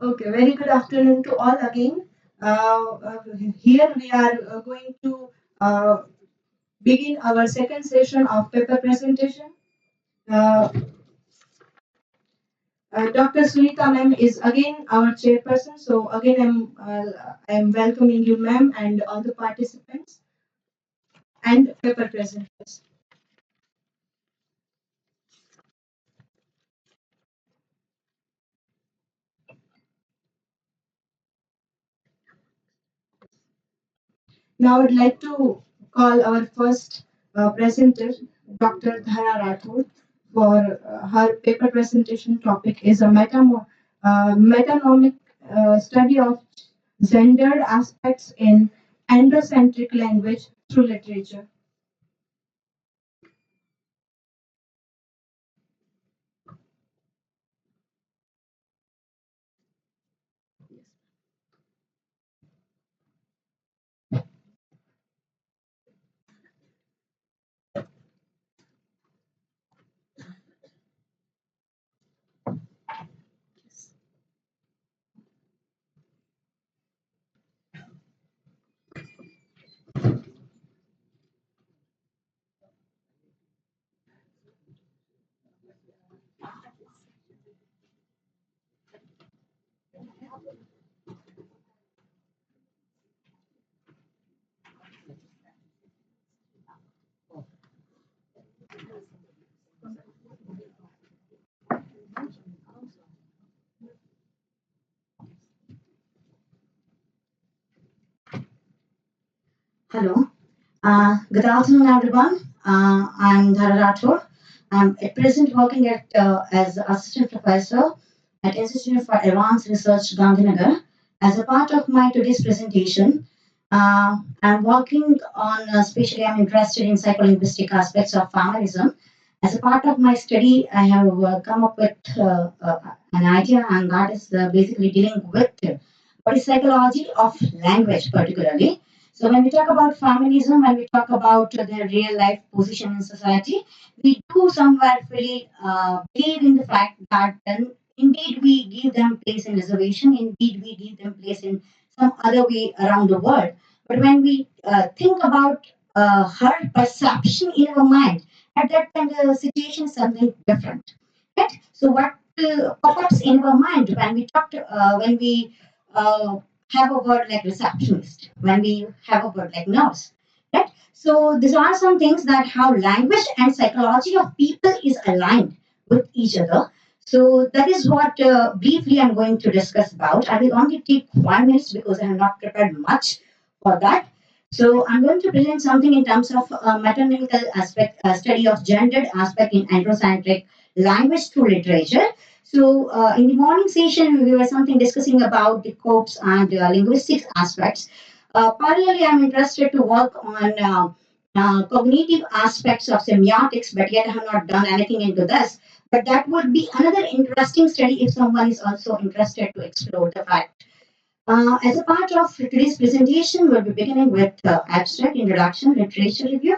Okay, very good afternoon to all again. Here we are going to uh, begin our second session of paper presentation. Uh, Dr. Sunita ma'am is again our chairperson. So again, I'm welcoming you, ma'am, and all the participants and paper presenters. Now I'd like to call our first presenter, Dr. Dhara Rathod, for her paper presentation topic is a metanomic study of gendered aspects in androcentric language through literature. Hello. Good afternoon, everyone. I'm Dhara Rathore. I'm at present working as assistant professor at Institute for Advanced Research, Gandhinagar. As a part of my today's presentation, I'm working on, especially I'm interested in psycholinguistic aspects of feminism. As a part of my study, I have come up with an idea, and that is basically dealing with what is psychology of language, particularly. So when we talk about feminism, when we talk about their real life position in society, we do somewhere really believe in the fact that then indeed we give them place in reservation, indeed we give them place in some other way around the world. But when we think about her perception in our mind, at that time the situation is something different. Right? So what pops in our mind when we when we uh, have a word like receptionist, when we have a word like nurse, right? So these are some things that how language and psychology of people is aligned with each other. So that is what briefly I'm going to discuss about. I will only take 5 minutes because I have not prepared much for that. So I'm going to present something in terms of metonymical aspect, study of gendered aspect in androcentric language through literature. So in the morning session, we were something discussing about the copes and linguistics aspects. Parallelly, I'm interested to work on cognitive aspects of semiotics, but yet I have not done anything into this. But that would be another interesting study if someone is also interested to explore the fact. As a part of today's presentation, we'll be beginning with abstract introduction, literature review,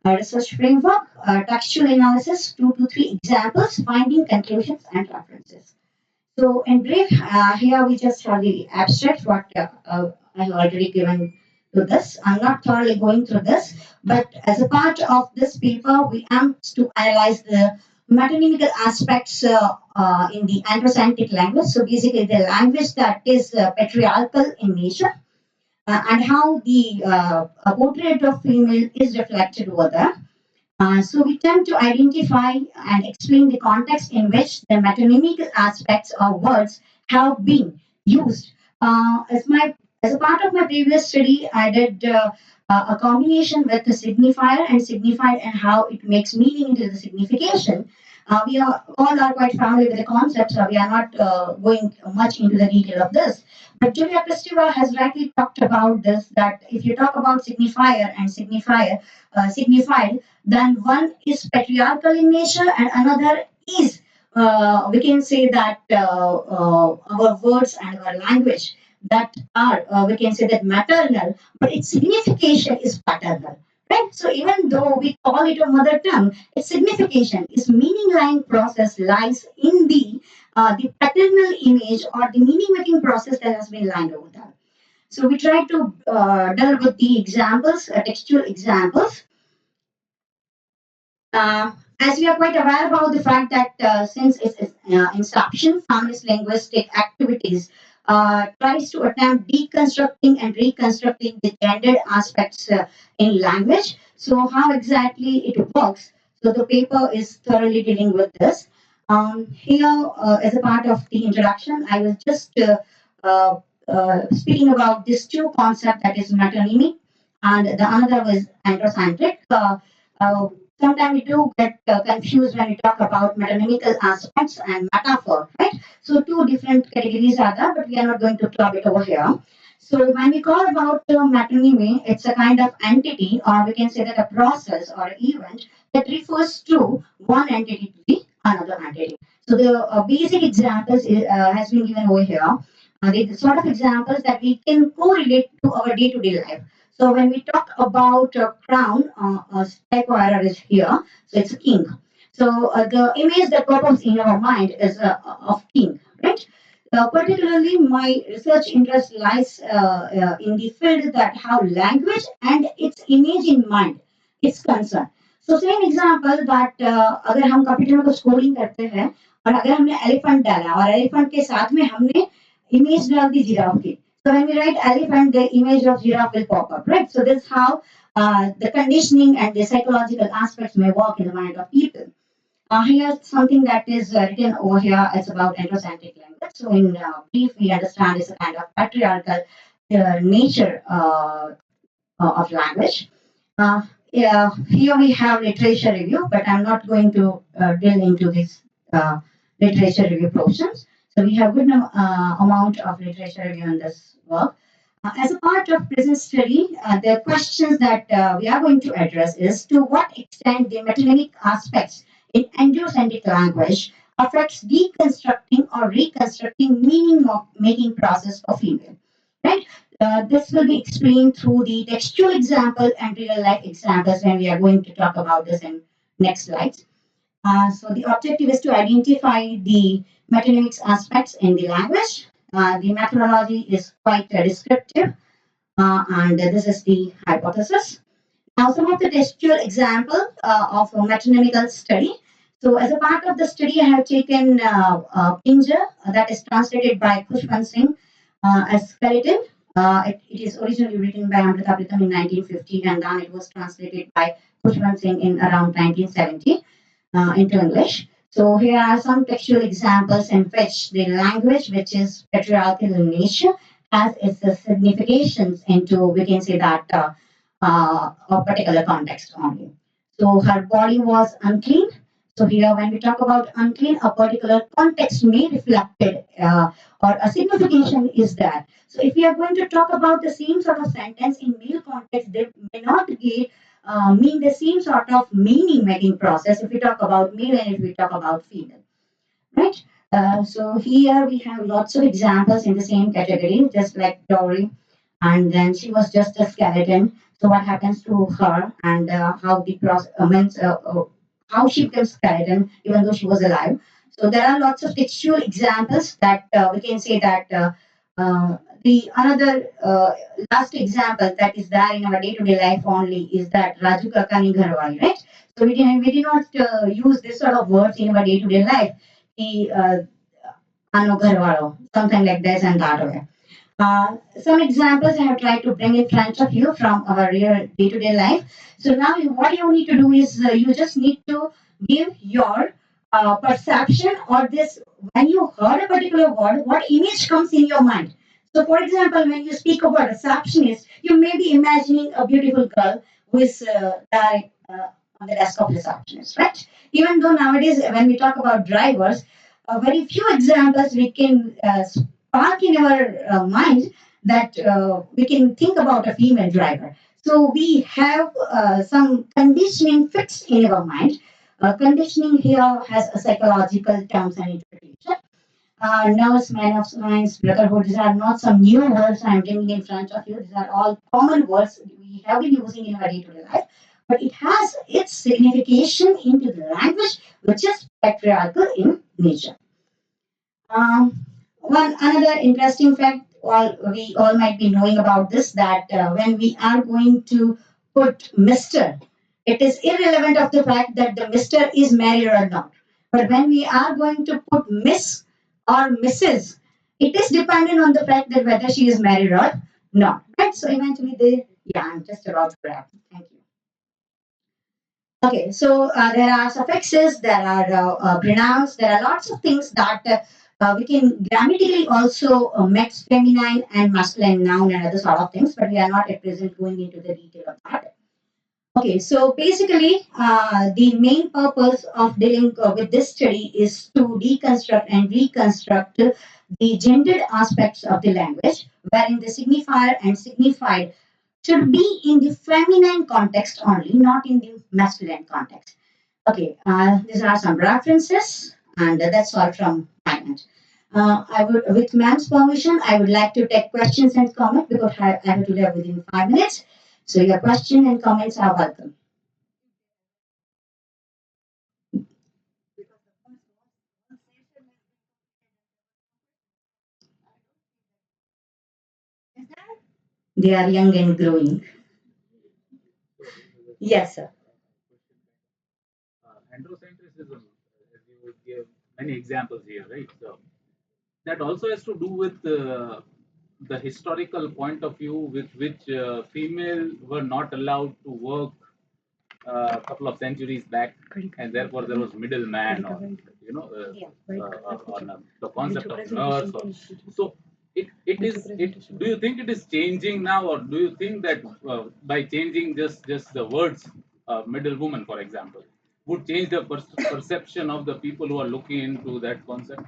research framework, textual analysis, 2 to 3 examples, finding, conclusions, and references. So, in brief, here we just have the abstract, what I have already given to this. I'm not thoroughly going through this, but as a part of this paper, we aim to analyze the metonymical aspects in the androcentric language. So, basically, the language that is patriarchal in nature and how the portrait of female is reflected over there. So we tend to identify and explain the context in which the metonymical aspects of words have been used. As a part of my previous study, I did a combination with the signifier and signified and how it makes meaning into the signification. We are all are quite familiar with the concept, so we are not going much into the detail of this. But Julia Kristeva has rightly talked about this that if you talk about signifier and signified, then one is patriarchal in nature and another is we can say that our words and our language that are we can say that maternal, but its signification is paternal, right? So even though we call it a mother tongue, its signification, its meaning line process lies in the the paternal image or the meaning making process that has been lined over there. So we try to delve with the examples, textual examples. As we are quite aware about the fact that since its inception, feminist linguistic activities tries to attempt deconstructing and reconstructing the gendered aspects in language. So how exactly it works? So the paper is thoroughly dealing with this. Here, as a part of the introduction, I was just speaking about these two concepts, that is metonymy, and the another was androcentric. Uh, Sometimes we do get confused when we talk about metonymical aspects and metaphor, right? So two different categories are there, but we are not going to club it over here. So when we call about metonymy, it's a kind of entity, or we can say that a process or event that refers to one entity to the another entity. So the basic examples has been given over here. The sort of examples that we can correlate to our day-to-day life. So when we talk about a crown, a typo error is here. So it's a king. So the image that pops in our mind is of king, right? Particularly, my research interest lies in the field that how language and its image in mind is concerned. So same example that अगर हम computer में कुछ coding करते हैं और अगर हमने elephant डाला और एलिफेंट के साथ में हमने इमेज डाल दी जिराफ की. So when we write elephant, the image of giraffe will pop up, right? So this is how the conditioning and the psychological aspects may work in the mind of people. Here's something that is written over here. It's about androcentric language. So in brief, we understand it's a kind of patriarchal nature of language. Yeah, here we have literature review, but I'm not going to drill into this literature review portions. So we have good amount of literature review in this work. As a part of present study, the questions that we are going to address is to what extent the metonymic aspects in androcentric language affects deconstructing or reconstructing meaning making process for female, right? This will be explained through the textual example and real life examples when we are going to talk about this in next slides. So the objective is to identify the metonymics aspects in the language. The methodology is quite descriptive, and this is the hypothesis. Now, some of the textual example of a metonymical study. So, as a part of the study, I have taken Pinja, that is translated by Pushpan Singh as skeleton. It is originally written by Amrita Pritam in 1950, and then it was translated by Pushpan Singh in around 1970 into English. So here are some textual examples in which the language, which is patriarchal in nature, has its significations into, we can say that, a particular context only. So her body was unclean. So here, when we talk about unclean, a particular context may reflect it, or a signification is there. So if we are going to talk about the same sort of sentence in male context, they may not be mean the same sort of meaning making process if we talk about male and if we talk about female, right? So here we have lots of examples in the same category, just like Dory, and then she was just a skeleton. So what happens to her and how the process, how she becomes skeleton even though she was alive. So there are lots of textual examples that we can say that the another last example that is there in our day-to-day life only is that Raju Kakani Gharwali, right? So we did not use this sort of words in our day-to-day life. The Ano Gharwalo, something like this and that way. Some examples I have tried to bring in front of you from our real day-to-day life. So now what you need to do is you just need to give your perception or this when you heard a particular word, what image comes in your mind. So, for example, when you speak about receptionist, you may be imagining a beautiful girl who is there on the desk of receptionist, right? Even though nowadays, when we talk about drivers, very few examples we can spark in our mind that we can think about a female driver. So we have some conditioning fixed in our mind. Conditioning here has a psychological terms and interpretation. Nurse, man of science, brotherhood, these are not some new words I'm bringing in front of you. These are all common words we have been using in our day-to-day life. But it has its signification into the language, which is patriarchal in nature. One another interesting fact, all we all might be knowing about this, that when we are going to put Mister, it is irrelevant of the fact that the Mister is married or not. But when we are going to put Miss or Mrs., it is dependent on the fact that whether she is married or not. Right? So eventually, they yeah, I'm just about to wrap. Thank you. Okay, so there are suffixes, there are pronouns, there are lots of things that we can grammatically also mix feminine and masculine noun and other sort of things, but we are not at present going into the detail of that. Okay, so basically, the main purpose of dealing with this study is to deconstruct and reconstruct the gendered aspects of the language, wherein the signifier and signified should be in the feminine context only, not in the masculine context. Okay, these are some references, and that's all from my end. I would, with ma'am's permission, I would like to take questions and comments because I have to leave within 5 minutes. So your question and comments are welcome. They are young and growing. Yes, sir. Androcentrism, as you would give many examples here, right? So that also has to do with the historical point of view with which female were not allowed to work a couple of centuries back, and therefore there was middleman, or you know, the concept of nurse. Or, so do you think it is changing now, or do you think that by changing just the words middle woman, for example, would change the perception of the people who are looking into that concept?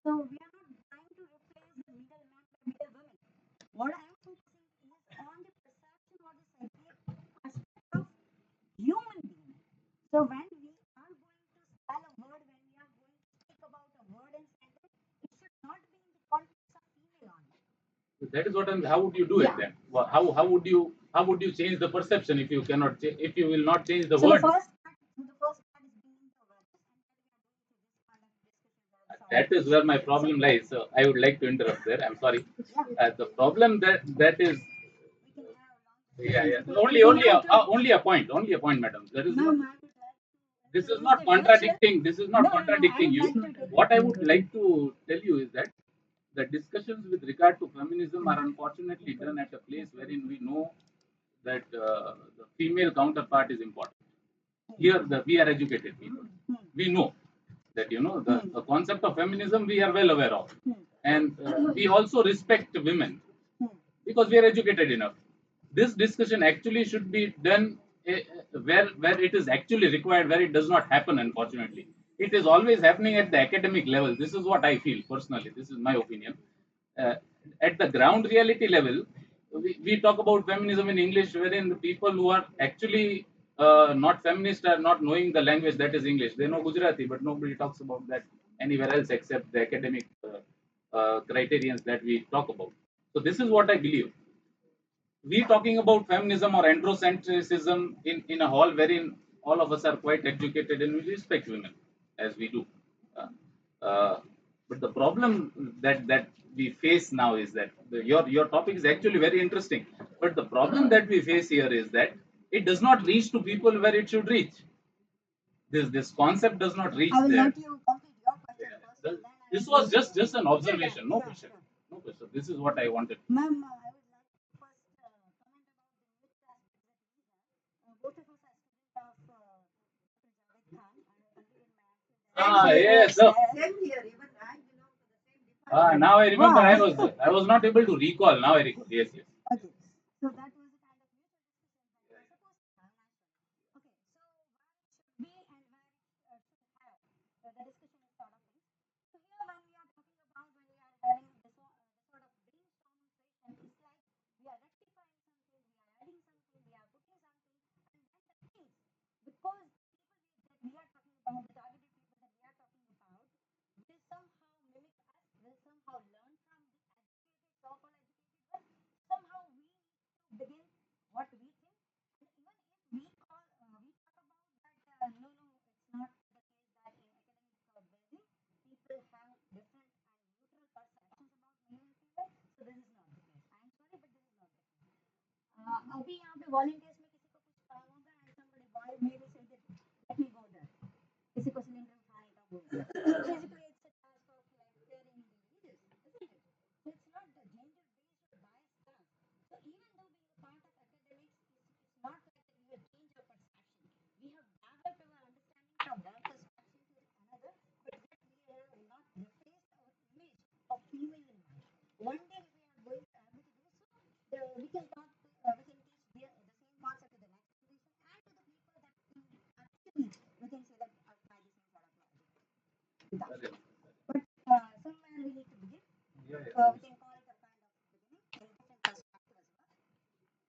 So that is what I'm. How would you do it then? How would you change the perception if you cannot if you will not change the word? That is where my problem lies. So I would like to interrupt there. I'm sorry. The problem that is, yeah, yeah. Only a point, madam. There is no. This is not contradicting. This is not contradicting you. What I would like to tell you is that the discussions with regard to feminism are unfortunately done at a place wherein we know that the female counterpart is important. Here, we are educated people. We know that the concept of feminism we are well aware of, and we also respect women because we are educated enough. This discussion actually should be done where it is actually required, where it does not happen. Unfortunately, it is always happening at the academic level. This is what I feel personally. This is my opinion. Uh, at the ground reality level, we talk about feminism in English, wherein the people who are actually not feminist are not knowing the language that is English. They know Gujarati, but nobody talks about that anywhere else except the academic criterions that we talk about. So this is what I believe. We talking about feminism or androcentrism in a hall wherein all of us are quite educated and we respect women as we do. Uh, uh, but the problem that we face now is that your topic is actually very interesting. But the problem that we face here is that it does not reach to people where it should reach. This concept does not reach there. This was just an observation, no question, no question. This is what I wanted. Yes. Now I remember. I was not able to recall. Now I recall. Yes, yes.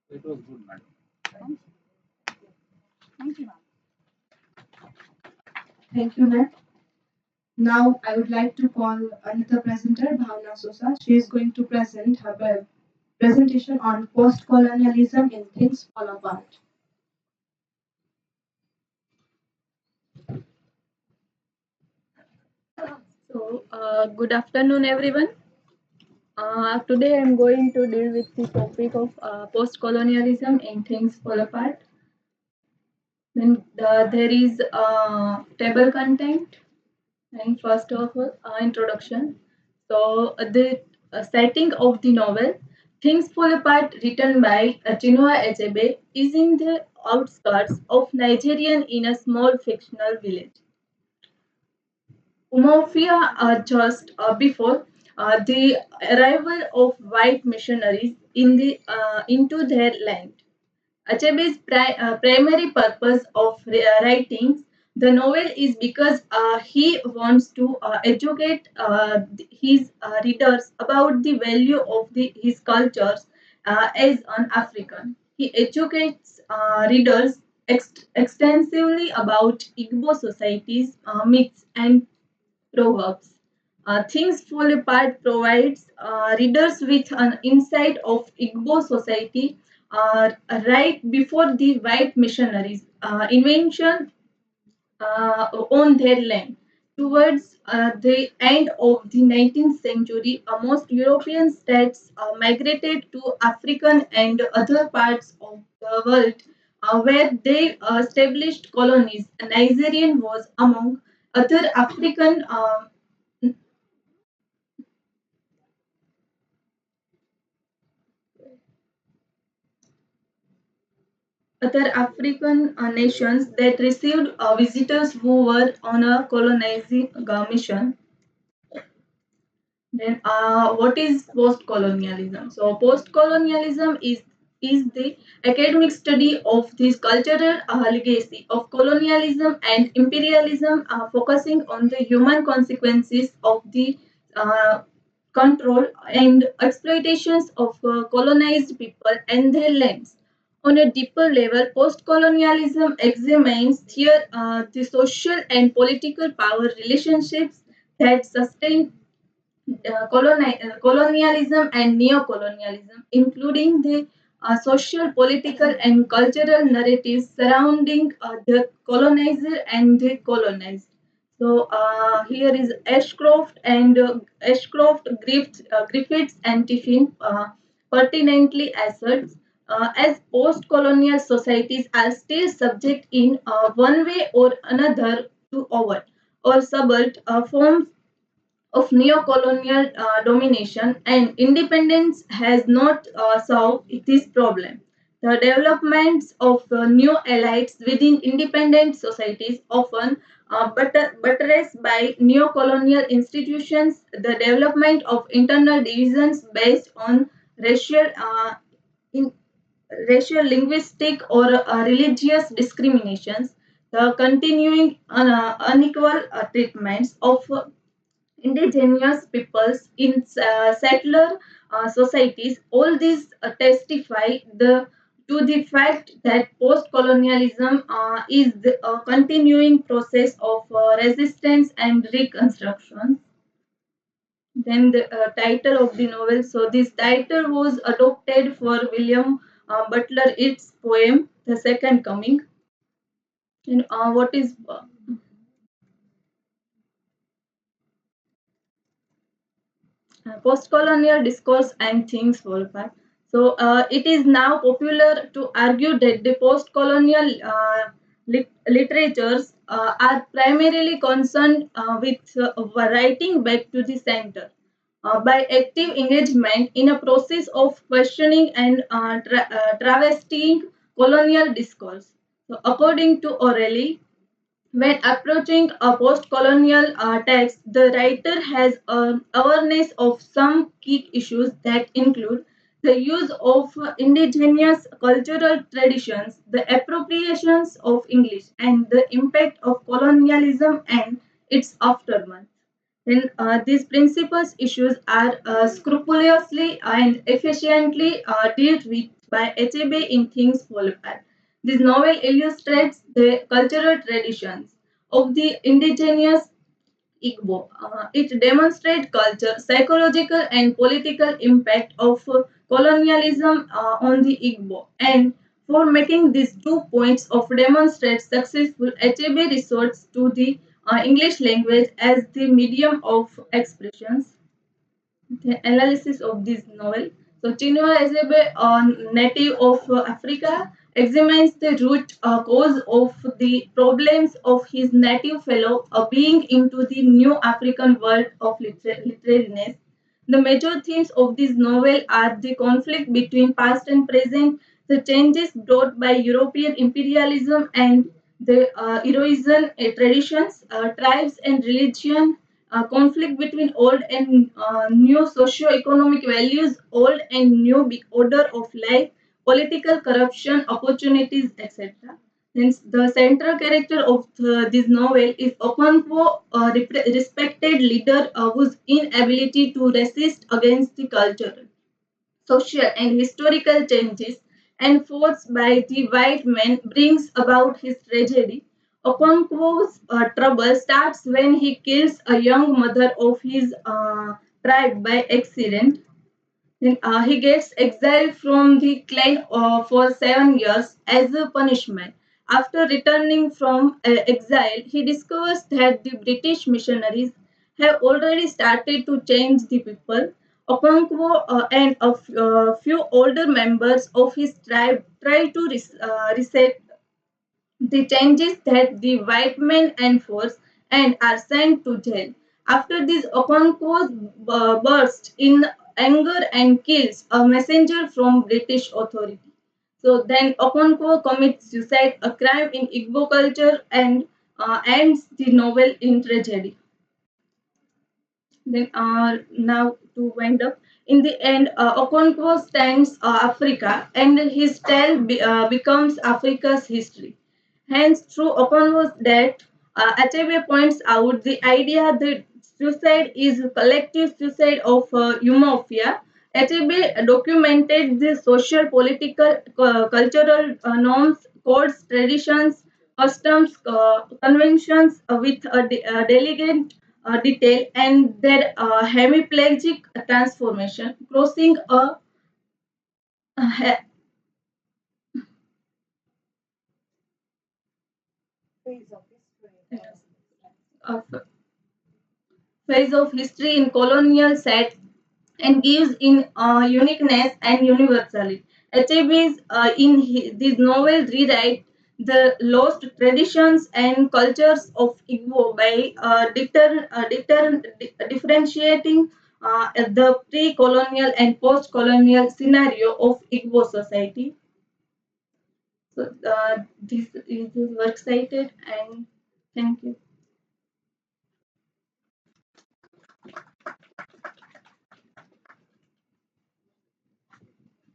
It was good, madam. Thank you, ma'am. Now I would like to call another presenter, Bhavna Sosa. She is going to present her presentation on post-colonialism in Things Fall Apart. Good afternoon, everyone. Today I'm going to deal with the topic of post-colonialism and things fall apart. Then there is table content and first of all introduction. The setting of the novel Things Fall Apart, written by Chinua Achebe, is in the outskirts of Nigerian in a small fictional village. Umofia just before the arrival of white missionaries into their land. Achebe's primary purpose of writing the novel is because he wants to educate his readers about the value of his cultures as an African. He educates readers extensively about Igbo societies, myths, and proverbs. Things Fall Apart provides readers with an insight of Igbo society right before the white missionaries' invention on their land. Towards the end of the 19th century, most European states migrated to African and other parts of the world where they established colonies. Nigerian was among other African nations that received visitors who were on a colonizing mission. Then, what is post-colonialism? So, post-colonialism is the academic study of this cultural legacy of colonialism and imperialism, focusing on the human consequences of the uh, control and exploitations of colonized people and their lands. On a deeper level, post-colonialism examines here the social and political power relationships that sustain colonialism and neo-colonialism, including the social, political, and cultural narratives surrounding the colonizer and the colonized. Here is Griffiths and Tiffin pertinently asserts as post-colonial societies are still subject in one way or another to overt or subvert forms of neo-colonial domination, and independence has not solved this problem. The developments of new elites within independent societies, often buttressed by neo-colonial institutions, the development of internal divisions based on racial, in, racial, linguistic, or religious discriminations, the continuing unequal treatments of indigenous peoples in settler societies. All these testify to the fact that post-colonialism is a continuing process of resistance and reconstruction. Then the title of the novel. So this title was adopted for William Butler its poem The Second Coming. And what is post-colonial discourse and things fall apart. It is now popular to argue that the post-colonial literatures are primarily concerned with writing back to the center by active engagement in a process of questioning and travestying colonial discourse. So, according to O'Reilly, when approaching a post-colonial text, the writer has an awareness of some key issues that include the use of indigenous cultural traditions, the appropriations of English, and the impact of colonialism and its aftermath. Then these principles issues are scrupulously and efficiently dealt with by HAB in Things Fall Apart. This novel illustrates the cultural traditions of the indigenous Igbo. It demonstrates culture, psychological and political impact of colonialism on the Igbo. And for making these 2 points of demonstrate successful, HAB resorts to the English language as the medium of expressions. The analysis of this novel. So Chinua Achebe, a native of Africa, examines the root cause of the problems of his native fellow being into the new African world of literariness. The major themes of this novel are the conflict between past and present, the changes brought by European imperialism and the Eurasian traditions, tribes and religion, conflict between old and new socio-economic values, old and new big order of life, political corruption, opportunities, etc. Hence, the central character of this novel is Okonkwo, a respected leader whose inability to resist against the cultural, social, and historical changes enforced by the white man brings about his tragedy. Okonkwo's trouble starts when he kills a young mother of his tribe by accident. Then he gets exiled from the clan for 7 years as a punishment. After returning from exile, he discovers that the British missionaries have already started to change the people. Okonkwo and a few older members of his tribe try to reset the changes that the white men enforce and are sent to jail. After this, Okonkwo bursts in anger and kills a messenger from British authority. So then Okonkwo commits suicide, a crime in Igbo culture, and ends the novel in tragedy. Then now to wind up, in the end, Okonkwo stands Africa, and his tale becomes Africa's history. Hence, through Okonkwo's death, Achebe points out the idea that suicide is a collective suicide of Umofia. Achebe documented the social, political, cultural norms, codes, traditions, customs, conventions with a delicate detail and their hemiplegic transformation, crossing a, a phase of history in colonial set and gives in uniqueness and universality. HABs this novel rewrite the lost traditions and cultures of Igbo by differentiating the pre-colonial and post-colonial scenario of Igbo society. So this is work cited and thank you.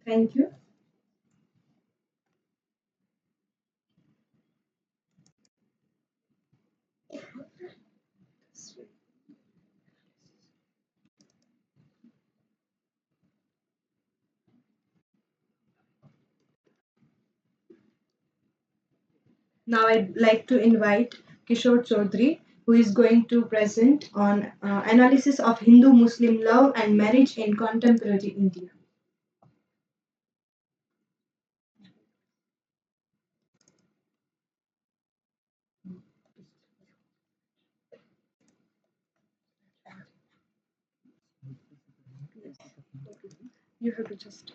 Thank you. Now I'd like to invite Kishore Chaudhary, who is going to present on analysis of Hindu-Muslim love and marriage in contemporary India. You have to just.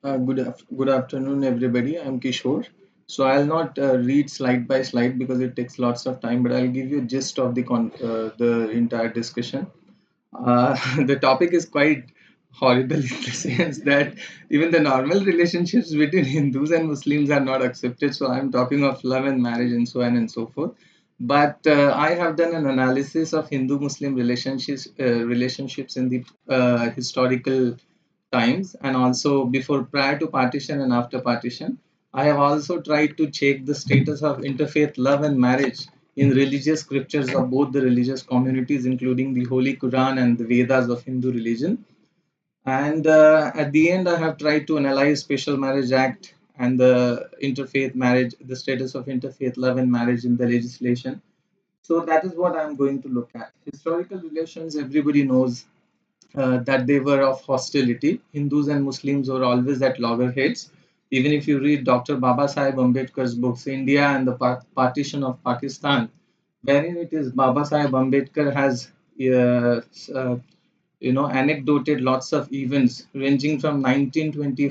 Good afternoon, everybody. I'm Kishore. So I'll not read slide by slide because it takes lots of time, but I'll give you a gist of the entire discussion. Uh, the topic is quite horrible in the sense that even the normal relationships between Hindus and Muslims are not accepted. So I'm talking of love and marriage and so on and so forth. But I have done an analysis of Hindu-Muslim relationships in the historical times, and also before, prior to partition and after partition. I have also tried to check the status of interfaith love and marriage in religious scriptures of both the religious communities, including the Holy Quran and the Vedas of Hindu religion. And at the end, I have tried to analyze Special Marriage Act and the interfaith marriage, the status of interfaith love and marriage in the legislation. So that is what I'm going to look at. Historical relations, everybody knows that they were of hostility. Hindus and Muslims were always at loggerheads. Even if you read Dr. Baba Sahib Ambedkar's books, India and the Partition of Pakistan, wherein it is Baba Sahib Ambedkar has uh, anecdoted lots of events ranging from 1920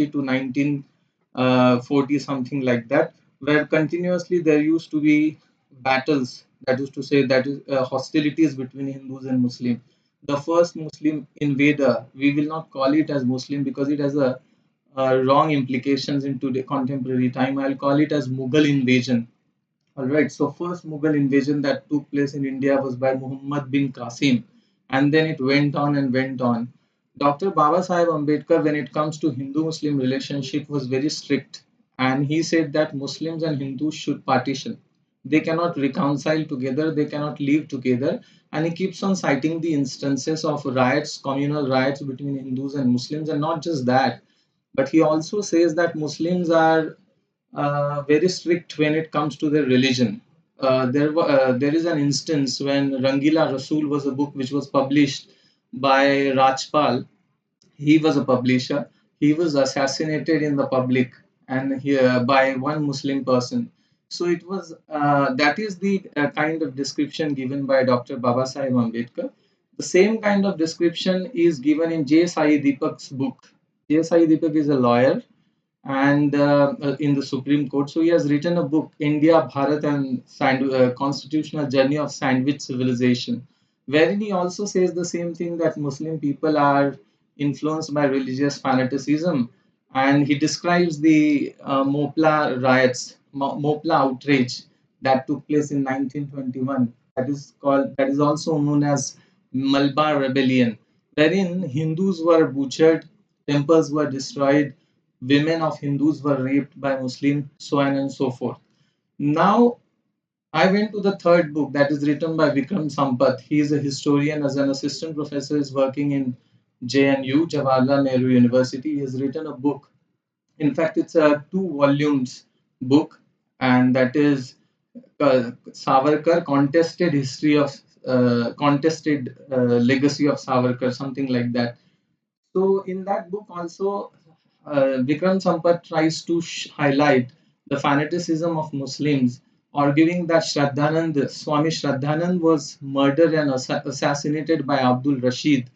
to 1940, something like that, where continuously there used to be battles, that is to say, that is hostilities between Hindus and Muslim. The first Muslim invader, we will not call it as Muslim because it has a wrong implications in today contemporary time. I'll call it as Mughal invasion. All right. So first Mughal invasion that took place in India was by Muhammad bin Qasim, and then it went on and went on. Dr. Baba Sahib Ambedkar, when it comes to Hindu-Muslim relationship, was very strict, and he said that Muslims and Hindus should partition. They cannot reconcile together. They cannot live together. And he keeps on citing the instances of riots, communal riots between Hindus and Muslims, and not just that, but he also says that Muslims are very strict when it comes to their religion. There is an instance when Rangila Rasool was a book which was published by Rajpal. He was a publisher. He was assassinated in the public and by one Muslim person. So it was that is the kind of description given by Dr. Baba Sahib Ambedkar. The same kind of description is given in J. Sai Deepak's book. J. Sai Deepak is a lawyer and in the Supreme Court. So he has written a book, India, Bharat, and Constitutional Journey of Sandwich Civilization, wherein he also says the same thing, that Muslim people are influenced by religious fanaticism, and he describes the Mopla riots, Mopla outrage that took place in 1921. That is also known as Malabar Rebellion, wherein Hindus were butchered, temples were destroyed, women of Hindus were raped by Muslims, so on and so forth. Now, I went to the third book that is written by Vikram Sampath. He is a historian, as an assistant professor, is working in JNU, Jawaharlal Nehru University. He has written a book. In fact, it's a two volumes book, and that is Savarkar, contested legacy of Savarkar, something like that. So in that book also, Vikram Sampath tries to highlight the fanaticism of Muslims, arguing that Swami Shraddhanand was murdered and assassinated by Abdul Rashid.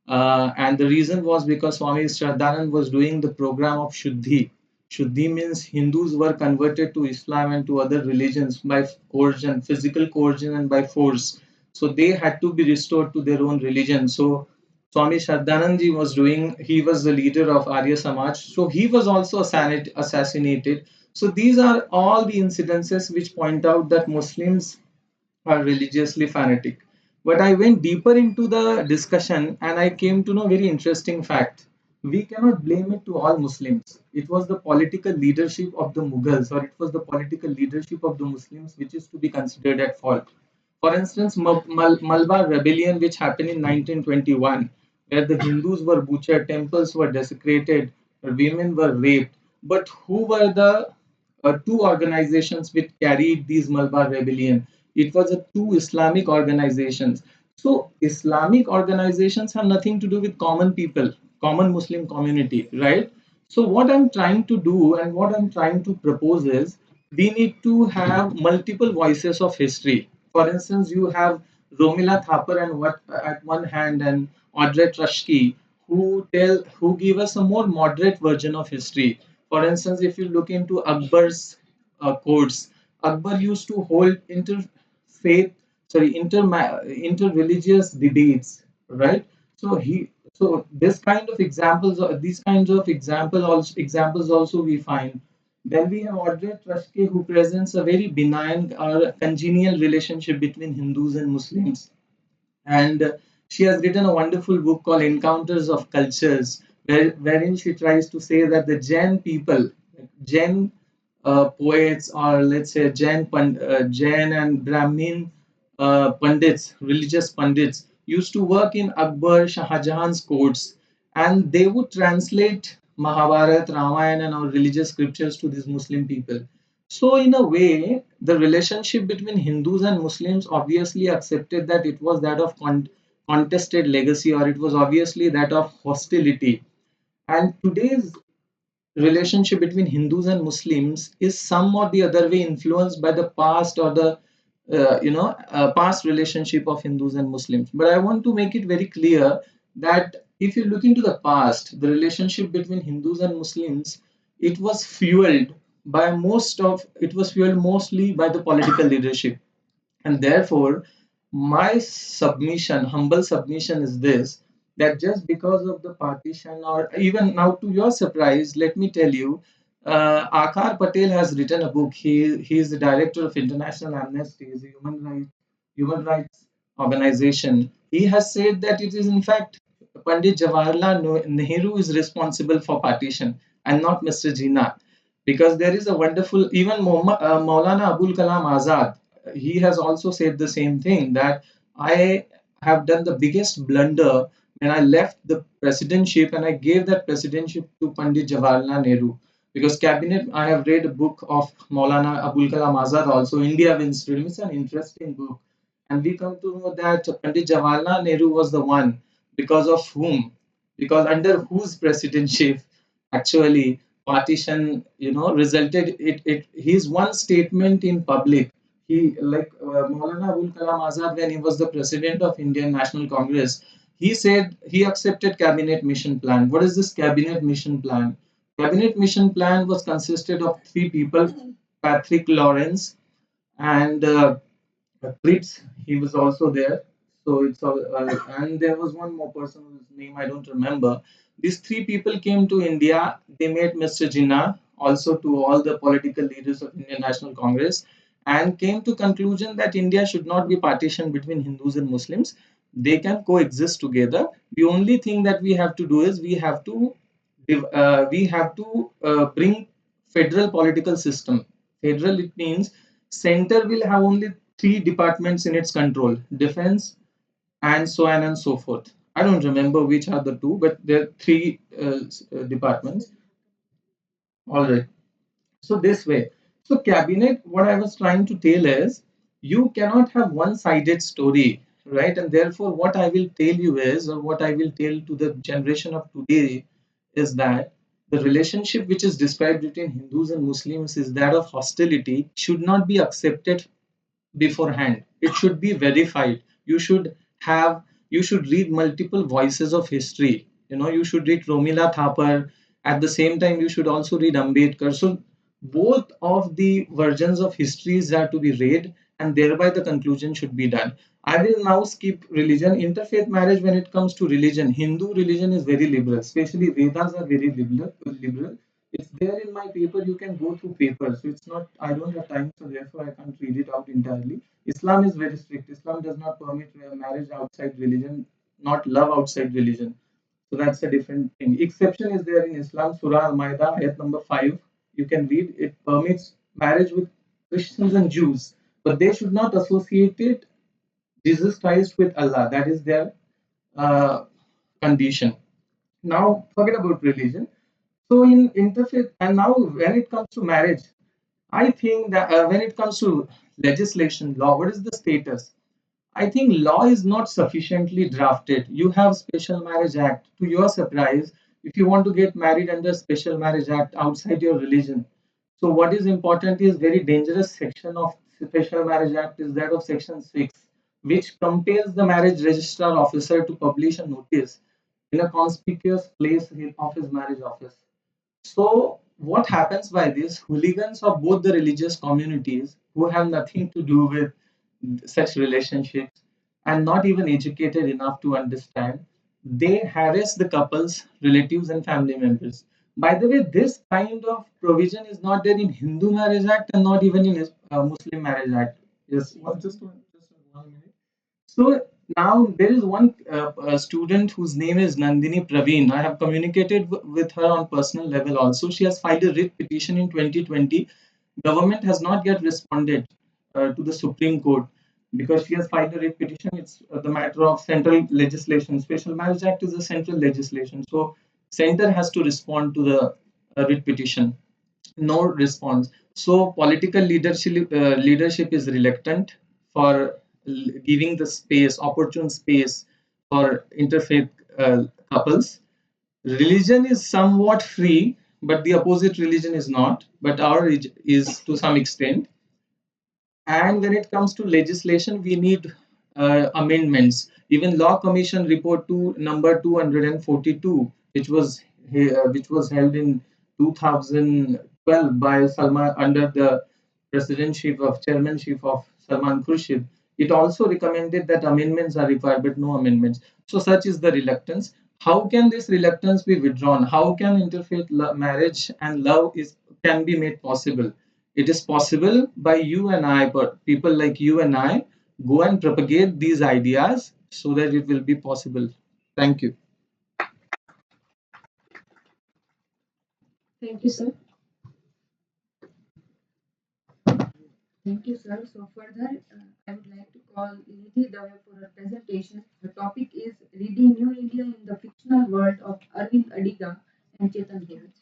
And the reason was because Swami Shraddhanand was doing the program of Shuddhi. Shuddhi means Hindus were converted to Islam and to other religions by coercion, physical coercion, and by force. So they had to be restored to their own religion. So Swami Shraddhanand was doing, he was the leader of Arya Samaj. So he was also assassinated. So these are all the incidences which point out that Muslims are religiously fanatic. But I went deeper into the discussion and I came to know a very interesting fact. We cannot blame it to all Muslims. It was the political leadership of the Mughals, or it was the political leadership of the Muslims which is to be considered at fault. For instance, Malabar Rebellion, which happened in 1921, where the Hindus were butchered, temples were desecrated, women were raped. But who were the two organizations which carried these Malabar Rebellion? It was a two Islamic organizations. So Islamic organizations have nothing to do with common people, common Muslim community, right? So what I'm trying to do and what I'm trying to propose is we need to have multiple voices of history. For instance, you have Romila Thapar and what at one hand and Audrey Truschke, who give us a more moderate version of history. For instance, if you look into Akbar's courts, Akbar used to hold interfaith, sorry, inter-religious debates, right? So this kind of examples, these kinds of examples also we find. Then we have Audrey Truscott, who presents a very benign or congenial relationship between Hindus and Muslims, and she has written a wonderful book called Encounters of Cultures, wherein she tries to say that the Jain people, Jain poets, or let's say Jain and Brahmin pandits, religious pandits, used to work in Akbar, Shah Jahan's courts, and they would translate Mahabharata, Ramayana, and our religious scriptures to these Muslim people. So, in a way, the relationship between Hindus and Muslims obviously accepted that it was that of contested legacy, or it was obviously that of hostility. And today's relationship between Hindus and Muslims is some or the other way influenced by the past, or the past relationship of Hindus and Muslims. But I want to make it very clear that if you look into the past, the relationship between Hindus and Muslims, it was fueled mostly by the political leadership. And therefore, my submission, humble submission, is this: that just because of the partition, or even now, to your surprise, let me tell you, Akar Patel has written a book. He is the director of International Amnesty, is a human rights organization. He has said that it is in fact Pandit Jawaharlal Nehru is responsible for partition and not Mr. Jinnah, because there is a wonderful, even Maulana Abul Kalam Azad, he has also said the same thing, that I have done the biggest blunder when I left the presidentship and I gave that presidentship to Pandit Jawaharlal Nehru. Because cabinet, I have read a book of Maulana Abul Kalam Azad also, India Wins Freedom. It's an interesting book. And we come to know that Pandit Jawaharlal Nehru was the one, because of whom, because under whose presidency actually partition, resulted. His one statement in public, he, like Maulana Abul Kalam Azad, when he was the president of Indian National Congress, he said he accepted cabinet mission plan. What is this cabinet mission plan? Cabinet mission plan was consisted of three people: Patrick Lawrence, and Fritz, he was also there. So it's all, and there was one more person whose name I don't remember. These three people came to India. They met Mr. Jinnah, also to all the political leaders of Indian National Congress, and came to conclusion that India should not be partitioned between Hindus and Muslims. They can coexist together. The only thing that we have to do is we have to bring federal political system. Federal, it means center will have only three departments in its control: defense, and so on and so forth. I don't remember which are the two, but there are three departments. All right. So this way, so cabinet, what I was trying to tell is, you cannot have one-sided story, right? And therefore, what I will tell you is, or what I will tell to the generation of today, is that the relationship which is described between Hindus and Muslims is that of hostility, should not be accepted beforehand. It should be verified. You should read multiple voices of history. You should read Romila Thapar. At the same time, you should also read Ambedkar. So both of the versions of histories are to be read, and thereby the conclusion should be done. I will now skip religion. Interfaith marriage, when it comes to religion, Hindu religion is very liberal, especially Vedas are very liberal. It's there in my paper. You can go through papers. So it's not, I don't have time, so therefore I can't read it out entirely. Islam is very strict. Islam does not permit marriage outside religion, not love outside religion. So that's a different thing. Exception is there in Islam, Surah Al-Ma'idah, ayat number 5. You can read it permits marriage with Christians and Jews, but they should not associate it Jesus Christ with Allah. That is their uh, condition. Now, forget about religion. So, in interfaith, and now when it comes to marriage, I think that when it comes to legislation, law, what is the status? I think law is not sufficiently drafted. You have Special Marriage Act. To your surprise, if you want to get married under Special Marriage Act outside your religion, so what is important is very dangerous section of Special Marriage Act is that of Section 6, which compels the marriage registrar officer to publish a notice in a conspicuous place of his marriage office. So, what happens by this? Hooligans of both the religious communities who have nothing to do with such relationships and not even educated enough to understand, they harass the couple's relatives and family members. By the way, this kind of provision is not there in Hindu Marriage Act and not even in Muslim Marriage Act. Yes, just 1 minute. So now there is one student whose name is Nandini Praveen. I have communicated with her on personal level also. She has filed a writ petition in 2020. Government has not yet responded to the Supreme Court because she has filed a writ petition. It's the matter of central legislation. Special Marriage Act is a central legislation. So center has to respond to the writ petition. No response. So political leadership is reluctant for giving the space, opportune space for interfaith couples. Religion is somewhat free, but the opposite religion is not. But our is to some extent. And when it comes to legislation, we need amendments. Even Law Commission report to number 242, which was held in 2012 by Salman under the chairmanship of Salman Khurshid. It also recommended that amendments are required, but no amendments. So such is the reluctance. How can this reluctance be withdrawn? How can interfaith marriage and love is can be made possible? It is possible by you and I, but people like you and I go and propagate these ideas so that it will be possible. Thank you. Thank you, sir. Thank you, sir. So further, I would like to call Nidhi Dave for a presentation. The topic is Reading New India in the Fictional World of Arvind Adiga and Chetan Bhagat.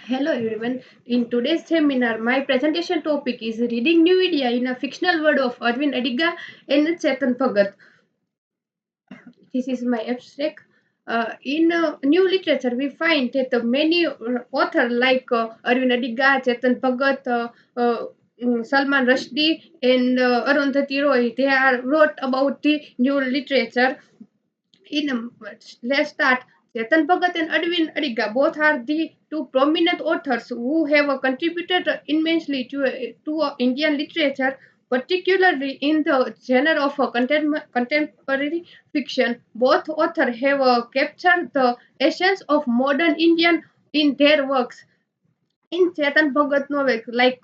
Hello everyone. In today's seminar, my presentation topic is Reading New India in a Fictional World of Arvind Adiga and Chetan Bhagat. This is my abstract. In new literature, we find that many authors like Arvind Adiga, Chetan Bhagat, Salman Rushdie, and Arundhati Roy, they are wrote about the new literature in let's start. Chetan Bhagat and Arvind Adiga both are the two prominent authors who have contributed immensely to Indian literature, particularly in the genre of contemporary fiction. Both authors have captured the essence of modern Indian in their works. In Chetan Bhagat novels like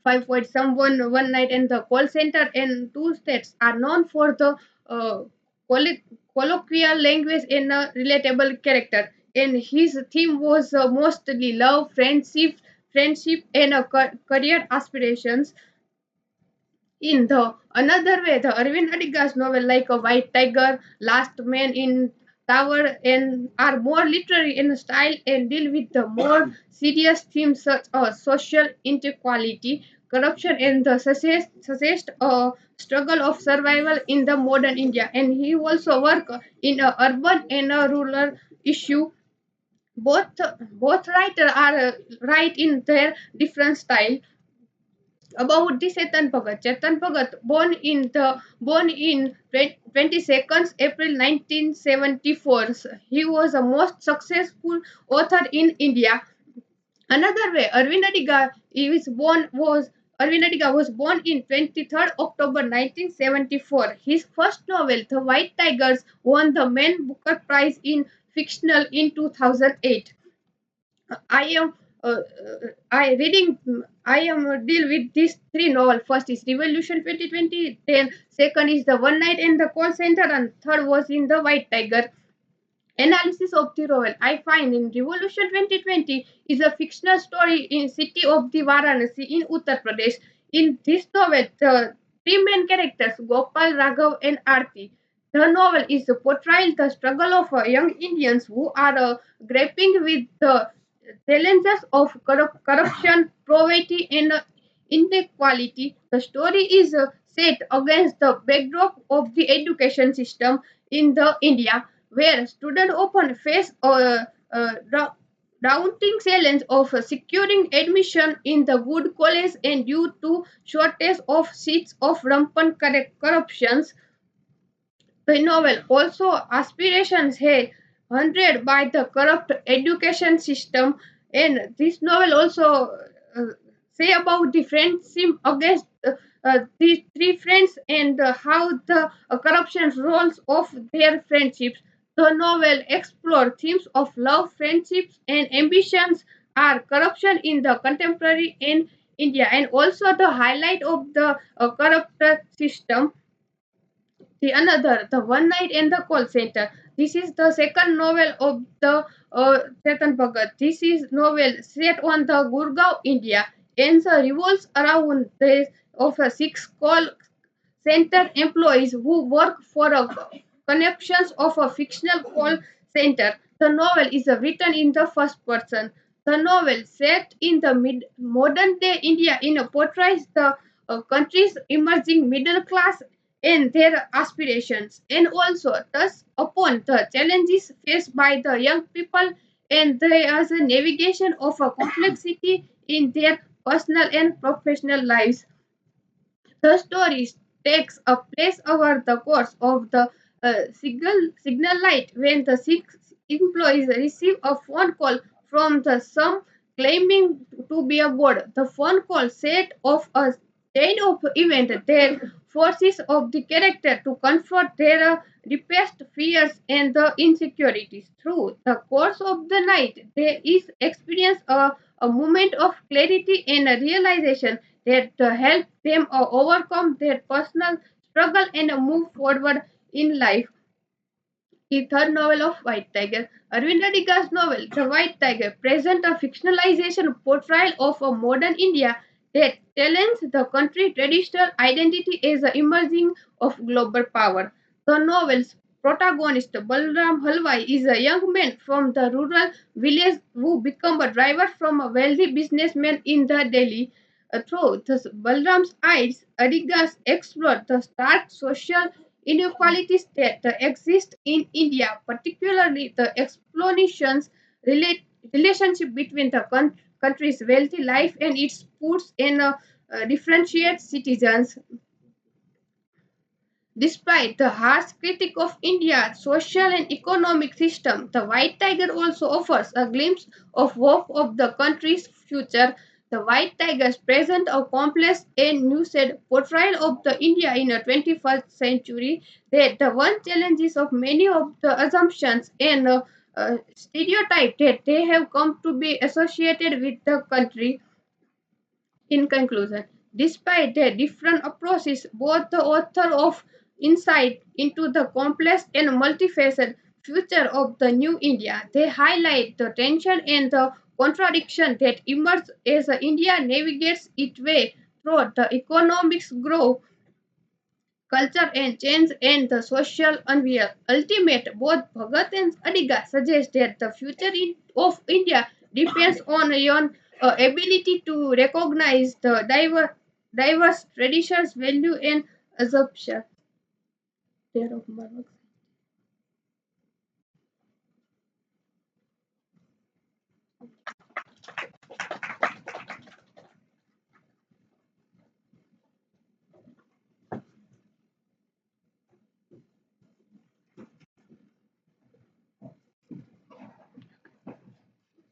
Five Point Someone, One Night, and the Call Center and Two States are known for the uh, colli- colloquial language and relatable character. And his theme was mostly love, friendship, and career aspirations. In the another way, the Arvind Adiga's novel like a White Tiger, Last Man in Tower, and are more literary in style and deal with the more serious themes such as social inequality, corruption, and the successed struggle of survival in the modern India. And he also work in a urban and a rural issue. Both writers are write in their different style. About the Chetan Bhagat. Chetan Bhagat, born in 22nd April 1974. He was the most successful author in India. Another way, Arvind Adiga was born in 23rd October 1974. His first novel, The White Tigers, won the Man Booker Prize in Fictional in 2008. I am I reading. I am deal with these three novels. First is Revolution 2020. Then second is the One Night in the Call Center, and third was in the White Tiger. Analysis of the novel. I find in Revolution 2020 is a fictional story in city of the Varanasi in Uttar Pradesh. In this novel, the three main characters, Gopal, Raghav, and Aarti. The novel is a portrayal the struggle of young Indians who are grappling with the challenges of corruption, poverty, and inequality. The story is set against the backdrop of the education system in the India, where students often face a daunting challenge of securing admission in the good college and due to shortage of seats of rampant corruptions. The novel also aspirations here hindered by the corrupt education system, and this novel also uh, say about the friendship against these three friends and how the corruption roles of their friendships. The novel explore themes of love, friendships, and ambitions are corruption in the contemporary in India, and also the highlight of the corrupt system. The another, The One Night in the Call Center. This is the second novel of the Chetan Bhagat. This is novel set on the Gurgaon, India, and revolves around the of a six call center employees who work for a connections of a fictional call center. The novel is written in the first person. The novel set in the modern day India portrays the country's emerging middle class and their aspirations, and also touch upon the challenges faced by the young people and there's a navigation of a complexity in their personal and professional lives. The story takes a place over the course of the signal light when the six employees receive a phone call from the some claiming to be a god. The phone call set off a chain of events that forces of the character to confront their deepest fears and the insecurities. Through the course of the night, there is experience a moment of clarity and a realization that help them overcome their personal struggle and move forward in life. The third novel of White Tiger. Arvind Adiga's novel, The White Tiger, presents a fictionalization portrayal of a modern India that challenges the country's traditional identity as a emerging of global power. The novel's protagonist, Balram Halwai, is a young man from the rural village who becomes a driver from a wealthy businessman in the Delhi. Through Balram's eyes, Adigas explored the stark social inequalities that exist in India, particularly the explanations relate relationship between the country's wealthy life and its poor and differentiate citizens. Despite the harsh critique of India's social and economic system, the White Tiger also offers a glimpse of hope of the country's future. The White Tigers present a complex and nuanced portrayal of the India in the 21st century that the one challenges of many of the assumptions and stereotypes that they have come to be associated with the country. In conclusion, despite their different approaches, both the author of insight into the complex and multifaceted future of the new India, they highlight the tension and the contradiction that emerge as India navigates its way through the economics growth, culture and change, and the social unreal. Ultimate, both Bhagat and Adiga suggest that the future of India depends on your ability to recognize the diverse traditions, value, and assumptions thereof.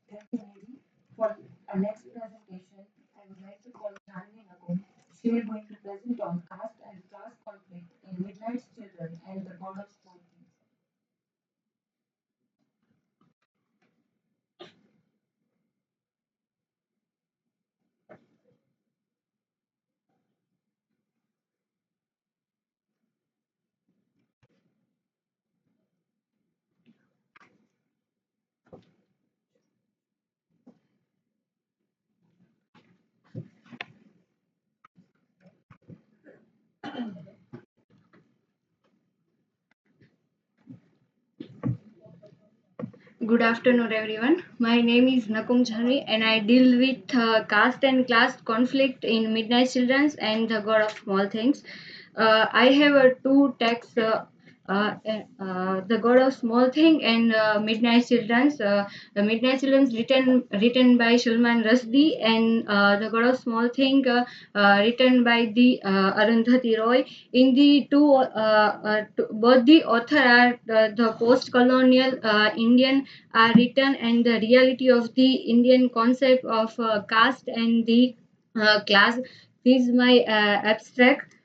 Thank you, Nidhi. For our next presentation, I would like to call Janvi Nagum. She will going to present on caste and class conflict in Midnight's Children and the God of Poetry. Good afternoon, everyone. My name is Nakum Jhanvi, and I deal with caste and class conflict in Midnight Children's and the God of Small Things. I have two texts, the God of Small Thing and Midnight Children's. The Midnight Children's written by Salman Rushdie, and the God of Small Thing written by the Arundhati Roy. In the both the author are the post-colonial Indian are written, and the reality of the Indian concept of caste and the class. This is my abstract.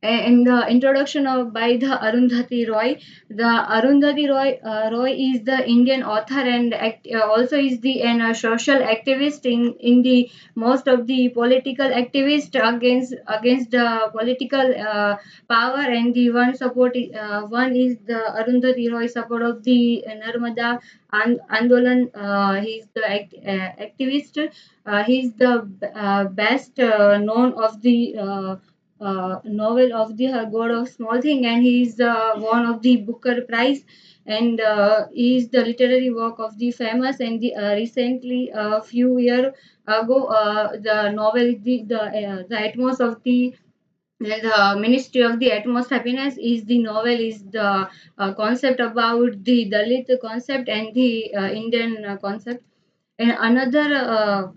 In the introduction of by the Arundhati Roy. The Roy is the Indian author and also is the social activist in the most of the political activist against the political power, and the one is the Arundhati Roy support of the Narmada Andolan. He is the activist. He is the best known of the novel of the God of Small Thing, and he is one of the Booker Prize, and he is the literary work of the famous, and the recently a few year ago the novel the Atmos of the Ministry of the Utmost Happiness is the novel is the concept about the Dalit concept and the Indian concept. And another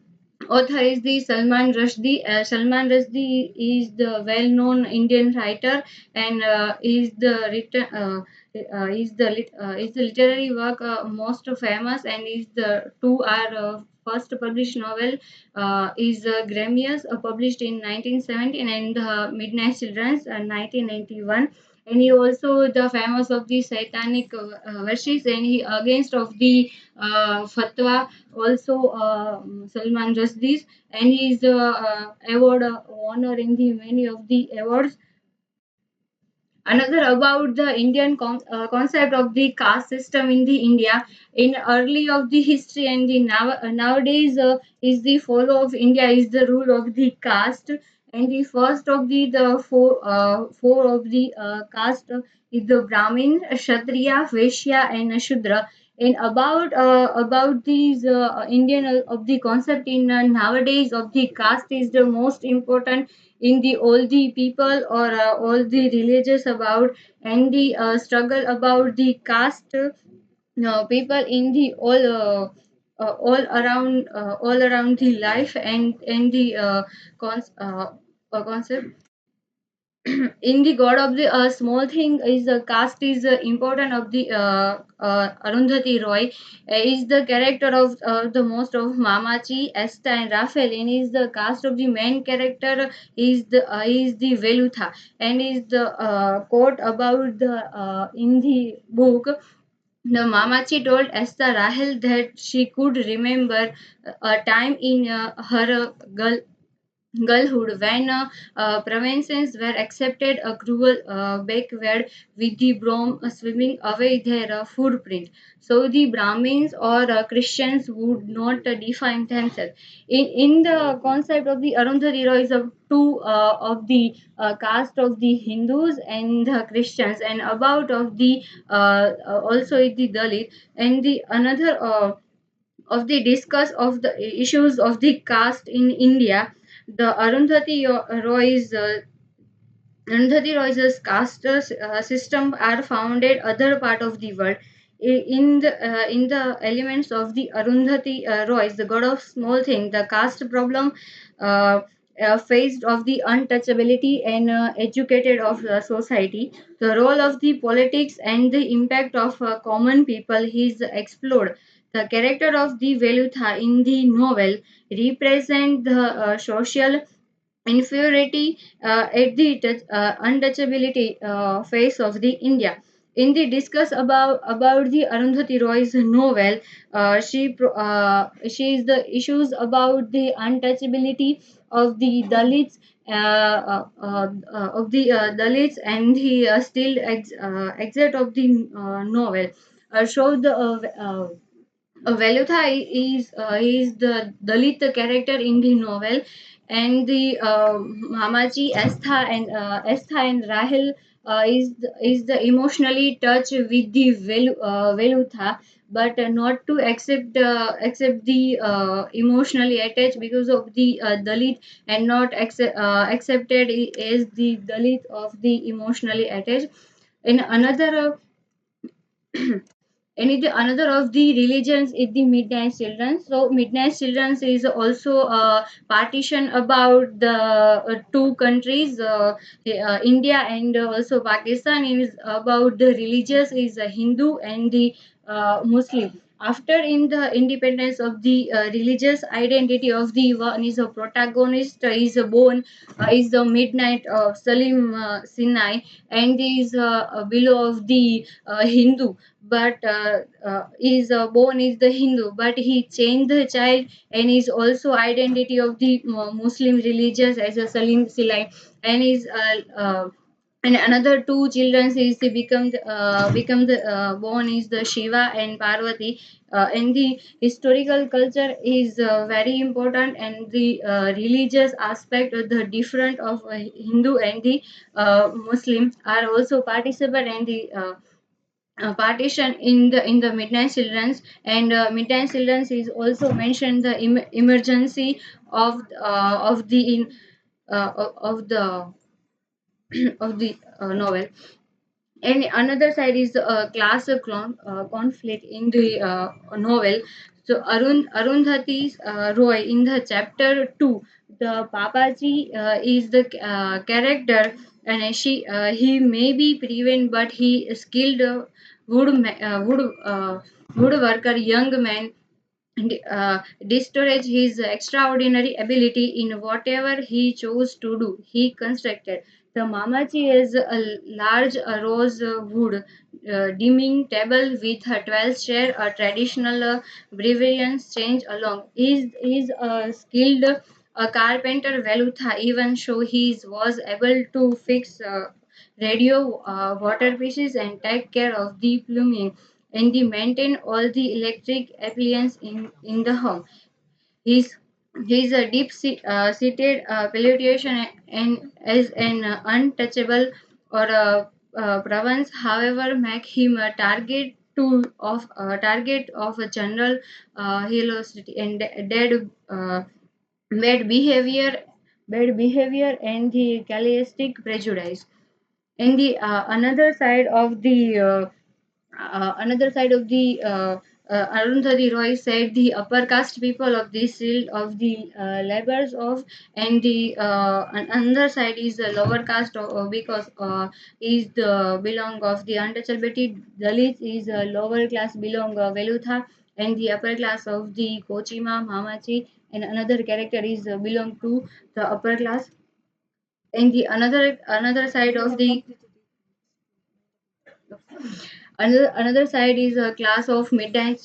author is the Salman Rushdie. Salman Rushdie is the well-known Indian writer, and is the literary work most famous, and is the two are first published novel is Gramius, published in 1917, and Midnight Children's 1991. And he also the famous of the satanic verses, and he against of the fatwa also Salman Rushdie, and he is award honor in the many of the awards. Another about the Indian concept of the caste system in the India in early of the history, and the nowadays is the follow of India is the rule of the caste, and the first of the four of the caste is the Brahmin, Kshatriya, Vaishya, and Shudra. And about these Indian of the concept in nowadays of the caste is the most important in the all the people or all the religious about, and the struggle about the caste people in the all around the life, and the concept in the God of the small thing is the cast is important of the Arundhati Roy is the character of the most of Mamachi, Esther, and Raphael, and is the cast of the main character is the Velutha, and is the quote about the in the book. The Mamachi told Esther Rahel that she could remember a time in her girlhood when provinces were accepted a cruel backward with the Brom swimming away their footprint. So the Brahmins or Christians would not define themselves. In the concept of the Arundhati Roy is of two of the caste of the Hindus and the Christians, and about of the also the Dalit, and the another of the discuss of the issues of the caste in India. The Arundhati Roy's caste system are founded other part of the world. In the elements of the Arundhati Roy's, the God of Small Thing, the caste problem uh, faced of the untouchability and educated of society, the role of the politics and the impact of common people is explored. The character of the Velutha in the novel represent the social inferiority at the untouchability phase of the India. In the discuss about the Arundhati Roy's novel, she is the issues about the untouchability of the Dalits. Of the Dalits, and the still exit of the novel show the Velutha is the Dalit character in the novel, and the Mamaji Estha and Rahel is the emotionally touched with the Velutha, but not to accept the emotionally attached because of the Dalit, and not accepted as the Dalit of the emotionally attached. In another and another of the religions is the midnight children. So midnight children is also a partition about the two countries, India and also Pakistan. Is about the religious is a Hindu and the Muslim. After in the independence of the religious identity of the one is a protagonist is born is the midnight of Salim Sinai, and is below of the Hindu, but is born is the Hindu, but he changed the child and is also identity of the Muslim religious as a Salim Silai, and is and another two children is the become the born is the Shiva and Parvati. And the historical culture is very important, and the religious aspect of the different of Hindu and the Muslim are also participate in the partition in the midnight children's. And midnight children's is also mentioned the emergency of the in of the of the novel. And another side is class conflict in the novel. So Arundhati Roy in the chapter 2, the Papaji is the character, and he may be prevent, but he is skilled woodworker young man, discourage his extraordinary ability in whatever he chose to do. He constructed the Mamachi is a large rose wood dimming table with a 12 chair, a traditional Bavarian change along. He is a skilled carpenter Velutha, even so he was able to fix radio water pieces and take care of the plumbing and the maintain all the electric appliances in the home. He's he's a seated pollution and as an untouchable or a province, however, make him a target of a general hostility and bad behavior, bad behavior and the calistic prejudice. And the another side of the Arundhati Roy said the upper caste people of the shield of the laborers of, and the another side is the lower caste because is the belong of the untouchability. Dalit is a lower class belong Velutha, and the upper class of the Kochima Mamachi, and another character is belong to the upper class. And the another side of the another side is a class of midnight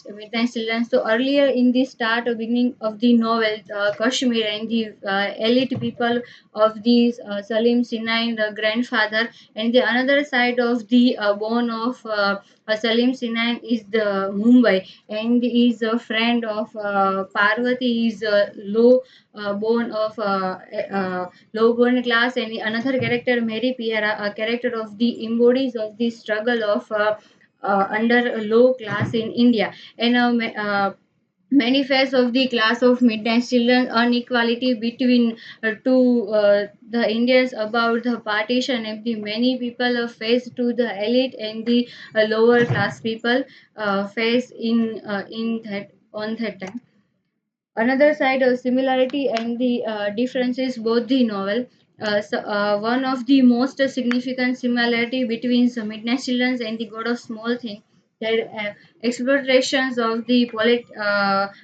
children. So earlier in the start or beginning of the novel, Kashmir and the elite people of these Salim Sinai, the grandfather, and the another side of the born of Salim Sinai is the Mumbai, and is a friend of Parvati, is low born of low born class, and the another character Mary Piera, a character of the embodies of the struggle of under a low class in India, and manifest of the class of midnight children inequality between the Indians about the partition of the many people face to the elite and the lower class people face in that on that time. Another side of similarity and the differences both the novel. One of the most significant similarity between the Midnight Children and the God of Small Things, their explorations of the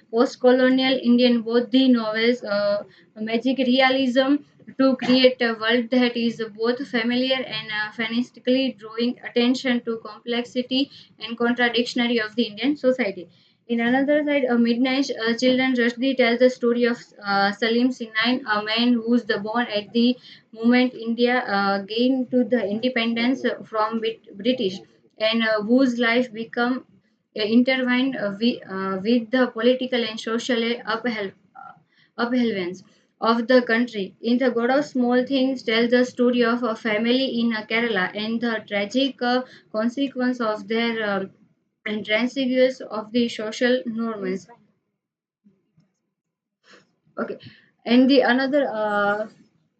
post-colonial Indian, both the novels, magic realism to create a world that is both familiar and fantastically drawing attention to complexity and contradictionary of the Indian society. In another side, a midnight children Rushdie tells the story of Salim Sinai, a man who's the born at the moment India gained to the independence from British, and whose life become intertwined with the political and social upheavals of the country. In the God of Small Things tells the story of a family in Kerala and the tragic consequence of their and transgress of the social norms. Okay, and the another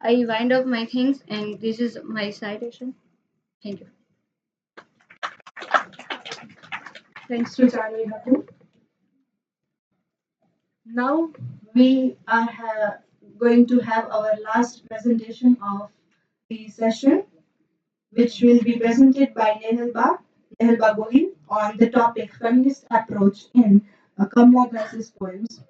I wind up my things, and this is my citation. Thank you. Thanks to Janvi Babu. Now we are going to have our last presentation of the session, which will be presented by Nehalba Gohil on the topic feminist approach in Kamla Das's poems.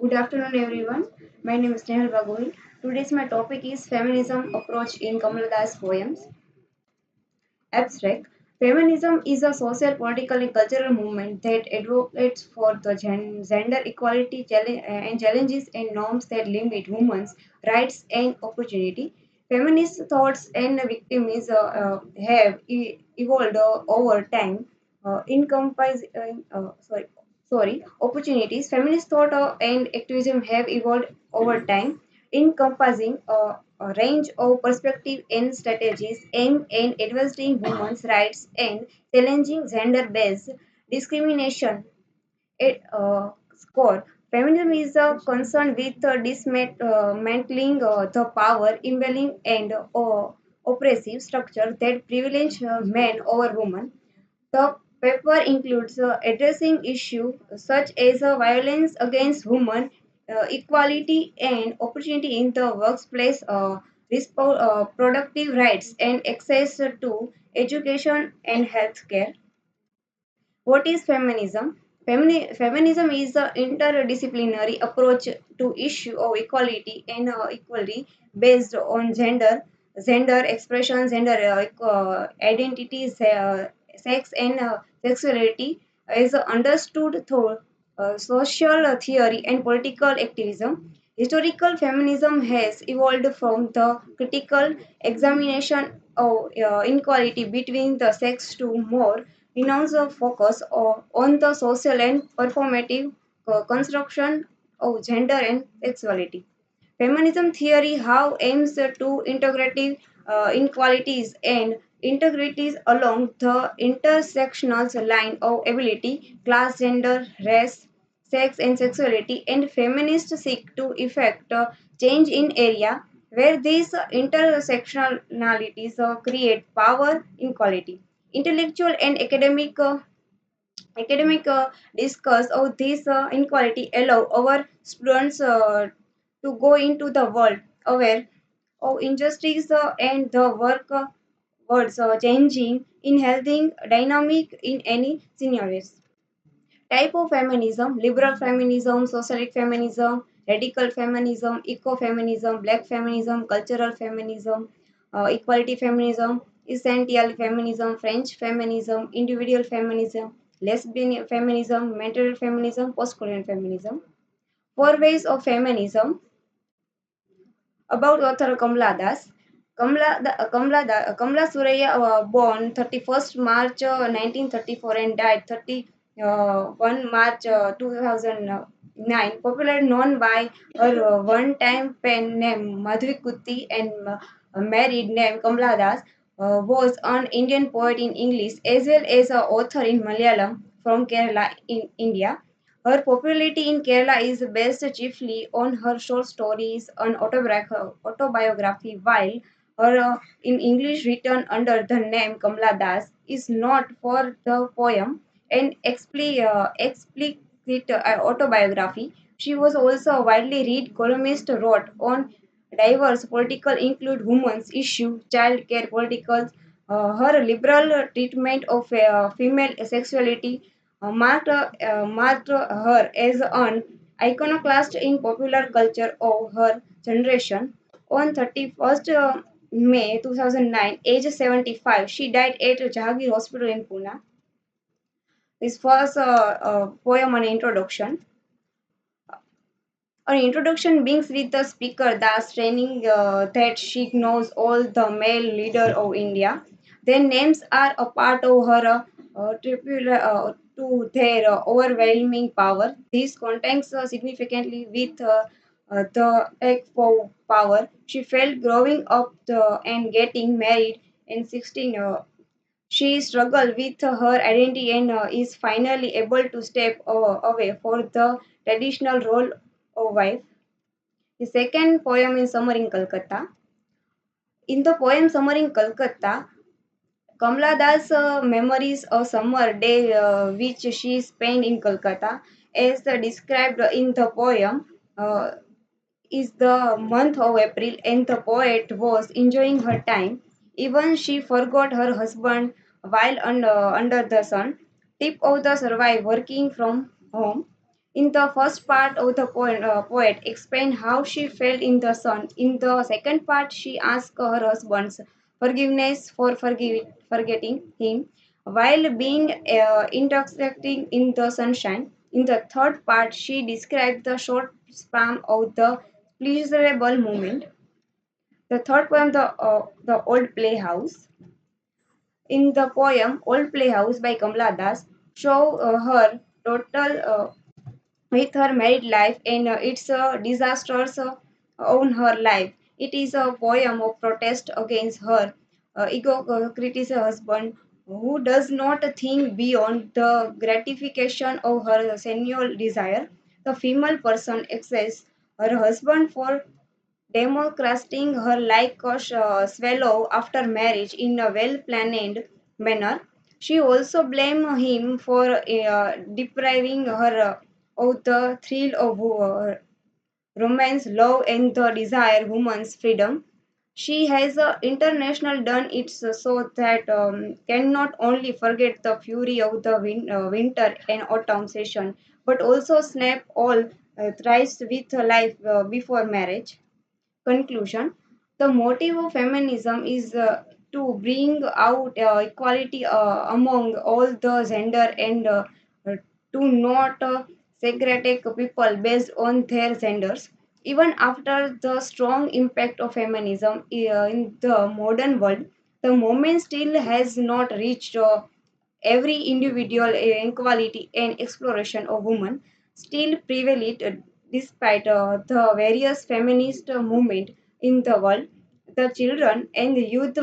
Good afternoon, everyone. My name is Nehal Bagul. Today's my topic is feminism approach in Kamala Das poems. Abstract. Feminism is a social, political, and cultural movement that advocates for the gender equality and challenges and norms that limit women's rights and opportunity. Feminist thoughts and victims have evolved over time. Encompass, opportunities. Feminist thought and activism have evolved over time, encompassing a range of perspectives and strategies aimed at advancing women's rights and challenging gender-based discrimination. At core, feminism is concerned with dismantling the power, imbalance, and oppressive structure that privilege men over women. The paper includes addressing issues such as violence against women, equality and opportunity in the workplace, productive rights, and access to education and healthcare. What is feminism? Feminism is an interdisciplinary approach to issue of equality and equality based on gender expression, gender identities, sex, and sexuality is understood through social theory and political activism. Historical feminism has evolved from the critical examination of inequality between the sex to more renounced focus on the social and performative construction of gender and sexuality. Feminism theory how aims to integrate inequalities and integrities along the intersectional line of ability, class, gender, race, sex, and sexuality, and feminists seek to effect change in area where these intersectionalities create power inequality. Intellectual and academic discuss of this inequality allow our students to go into the world aware of injustice and the words changing in healthy dynamic in any scenarios. Type of feminism: liberal feminism, socialist feminism, radical feminism, ecofeminism, black feminism, cultural feminism, equality feminism, essential feminism, French feminism, individual feminism, lesbian feminism, material feminism, post-colonial feminism. Four ways of feminism. About author Kamala Das. Kamala Suraya born 31st March 1934 and died 31 March 2009. Popularly known by her one-time pen name Madhvi Kutti and married name Kamala Das, was an Indian poet in English as well as an author in Malayalam from Kerala in India. Her popularity in Kerala is based chiefly on her short stories and autobiography, while her in English written under the name Kamala Das is not for the poem and explicit autobiography. She was also a widely read columnist, wrote on diverse political include women's issue, child care politicals, her liberal treatment of female sexuality, marked her as an iconoclast in popular culture of her generation. On 31st May 2009, age 75, she died at Jahangir Hospital in Pune. This was a poem and introduction. Our introduction begins with the speaker thus training that she knows all the male leader of India. Their names are a part of her to their overwhelming power. This contains significantly with the act for power. She felt growing up and getting married in 16. She struggled with her identity and is finally able to step away for the traditional role of wife. The second poem is Summer in Calcutta. In the poem Summer in Calcutta, Kamala Das memories a summer day which she spent in Calcutta. As described in the poem, uh, is the month of April and the poet was enjoying her time. Even she forgot her husband while under the sun. Tip of the survive working from home. In the first part of the poet explained how she felt in the sun. In the second part, she asked her husband's forgiveness for forgetting him while being intoxicating in the sunshine. In the third part, she described the short span of the pleasurable moment. The third poem, the Old Playhouse. In the poem Old Playhouse by Kamala Das, show her total with her married life and its disasters on her life. It is a poem of protest against her ego-critical husband who does not think beyond the gratification of her sensual desire. The female person accepts her husband for democrating her like a swallow after marriage in a well-planned manner. She also blames him for depriving her of the thrill of romance, love, and the desire woman's freedom. She has international done it so that can not only forget the fury of the winter and autumn session, but also snap all thrice with life before marriage. Conclusion: the motive of feminism is to bring out equality among all the gender and to not segregate people based on their genders. Even after the strong impact of feminism in the modern world, the movement still has not reached every individual equality and exploration of women still prevalent despite the various feminist movement in the world. The children and the youth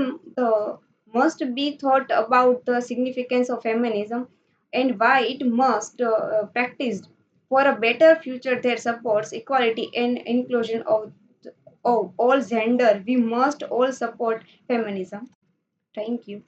must be taught about the significance of feminism and why it must practiced for a better future that supports equality and inclusion of all gender. We must all support feminism. Thank you.